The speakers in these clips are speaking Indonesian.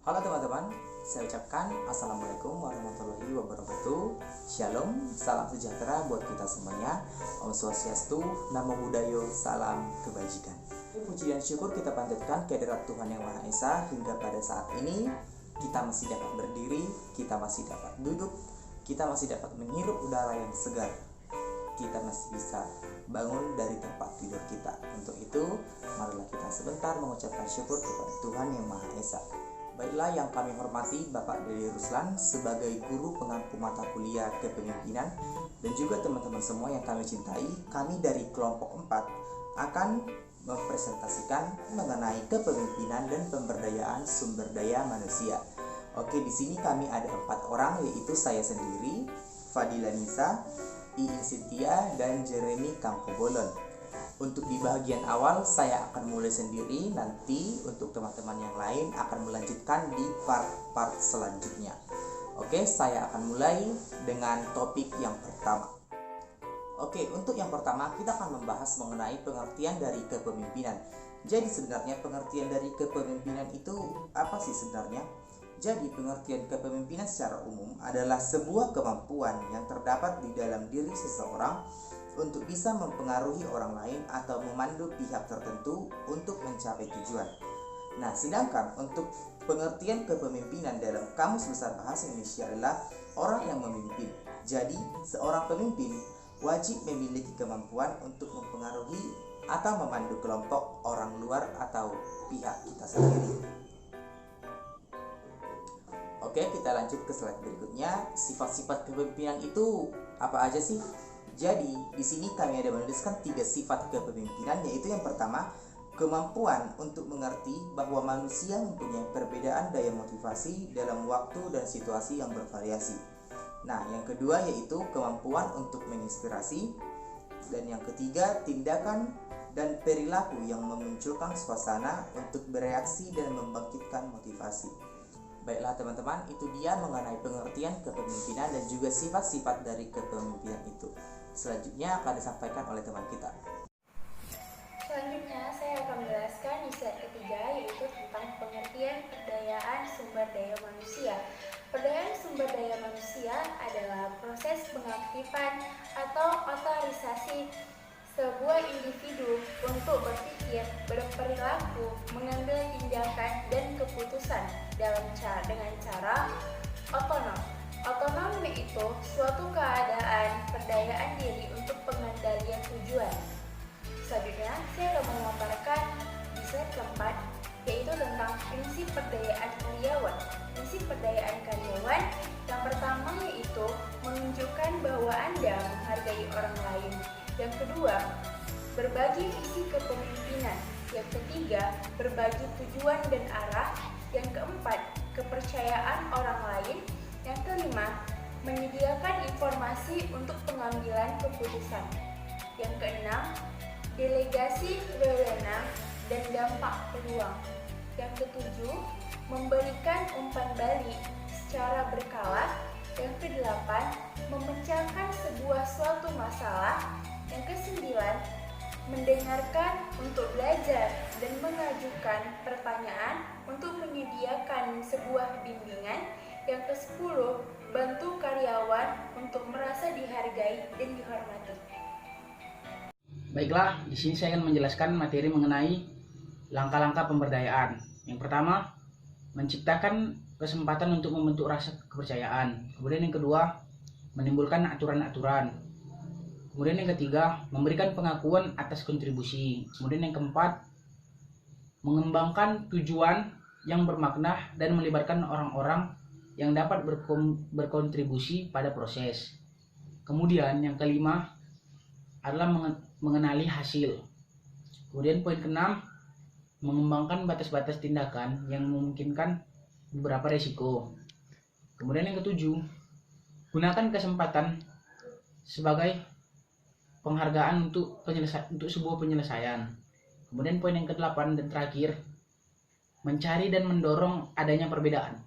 Halo teman-teman, saya ucapkan Assalamualaikum warahmatullahi wabarakatuh. Shalom, salam sejahtera buat kita semuanya. Om Swastiastu, Namo Buddhaya, salam kebajikan. Puji dan syukur kita panjatkan kehadirat Tuhan Yang Maha Esa hingga pada saat ini kita masih dapat berdiri, kita masih dapat duduk, kita masih dapat menghirup udara yang segar. Kita masih bisa bangun dari tempat tidur kita. Untuk itu, marilah kita sebentar mengucapkan syukur kepada Tuhan Yang Maha Esa. Baiklah, yang kami hormati Bapak Dede Ruslan sebagai guru pengampu mata kuliah kepemimpinan dan juga teman-teman semua yang kami cintai, kami dari kelompok 4 akan mempresentasikan mengenai kepemimpinan dan pemberdayaan sumber daya manusia. Oke, di sini kami ada 4 orang, yaitu saya sendiri, Fadila Nisa, Iin Cynthia, dan Jeremy Kangkobolon. Untuk di bagian awal saya akan mulai sendiri, nanti untuk teman-teman yang lain akan melanjutkan di part-part selanjutnya. Oke, saya akan mulai dengan topik yang pertama. Oke, untuk yang pertama kita akan membahas mengenai pengertian dari kepemimpinan. Jadi sebenarnya pengertian dari kepemimpinan itu apa sih sebenarnya? Jadi pengertian kepemimpinan secara umum adalah sebuah kemampuan yang terdapat di dalam diri seseorang untuk bisa mempengaruhi orang lain atau memandu pihak tertentu untuk mencapai tujuan. Nah, sedangkan untuk pengertian kepemimpinan dalam Kamus Besar Bahasa Indonesia adalah orang yang memimpin. Jadi, seorang pemimpin wajib memiliki kemampuan untuk mempengaruhi atau memandu kelompok orang luar atau pihak kita sendiri. Oke, kita lanjut ke slide berikutnya. Sifat-sifat kepemimpinan itu apa aja sih? Jadi, di sini kami ada menuliskan 3 sifat kepemimpinan, yaitu yang pertama, kemampuan untuk mengerti bahwa manusia mempunyai perbedaan daya motivasi dalam waktu dan situasi yang bervariasi. Nah, yang kedua yaitu kemampuan untuk menginspirasi, dan yang ketiga, tindakan dan perilaku yang memunculkan suasana untuk bereaksi dan membangkitkan motivasi. Baiklah teman-teman, itu dia mengenai pengertian kepemimpinan dan juga sifat-sifat dari kepemimpinan itu. Selanjutnya akan disampaikan oleh teman kita. Selanjutnya saya akan menjelaskan di slide ketiga, yaitu tentang pengertian pemberdayaan sumber daya manusia. Pemberdayaan sumber daya manusia adalah proses pengaktifan atau otorisasi sebuah individu untuk berpikir, berperilaku, mengambil tindakan dan keputusan dengan cara otonom. Otonom yaitu suatu keadaan perdayaan diri untuk pengendalian tujuan. Selanjutnya, saya akan memaparkan di slide keempat, yaitu tentang prinsip perdayaan karyawan. Prinsip perdayaan karyawan yang pertama yaitu menunjukkan bahwa Anda menghargai orang lain. Yang kedua, berbagi visi kepemimpinan. Yang ketiga, berbagi tujuan dan arah. Yang keempat, kepercayaan orang lain. Yang kelima, menyediakan informasi untuk pengambilan keputusan. Yang keenam, delegasi wewenang dan dampak peluang. Yang ketujuh, memberikan umpan balik secara berkala. Yang kedelapan, memecahkan suatu masalah. Yang kesembilan, mendengarkan untuk belajar dan mengajukan pertanyaan untuk menyediakan sebuah bimbingan. Yang ke-10, bantu karyawan untuk merasa dihargai dan dihormati. Baiklah, di sini saya akan menjelaskan materi mengenai langkah-langkah pemberdayaan. Yang pertama, menciptakan kesempatan untuk membentuk rasa kepercayaan. Kemudian yang kedua, menimbulkan aturan-aturan. Kemudian yang ketiga, memberikan pengakuan atas kontribusi. Kemudian yang keempat, mengembangkan tujuan yang bermakna dan melibatkan orang-orang yang dapat berkontribusi pada proses. Kemudian yang kelima adalah mengenali hasil. Kemudian poin keenam, mengembangkan batas-batas tindakan yang memungkinkan beberapa risiko. Kemudian yang ketujuh, gunakan kesempatan sebagai penghargaan untuk sebuah penyelesaian. Kemudian poin yang ke-8 dan terakhir, mencari dan mendorong adanya perbedaan.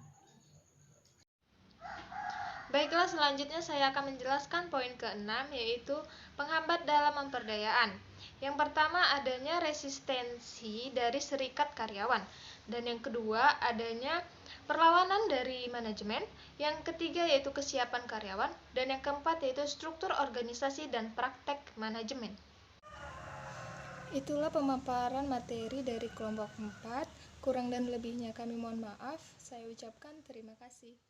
Baiklah, selanjutnya saya akan menjelaskan poin ke-6, yaitu penghambat dalam pemberdayaan. Yang pertama, adanya resistensi dari serikat karyawan. Dan yang kedua, adanya perlawanan dari manajemen, yang ketiga yaitu kesiapan karyawan, dan yang keempat yaitu struktur organisasi dan praktek manajemen. Itulah pemaparan materi dari kelompok 4. Kurang dan lebihnya kami mohon maaf. Saya ucapkan terima kasih.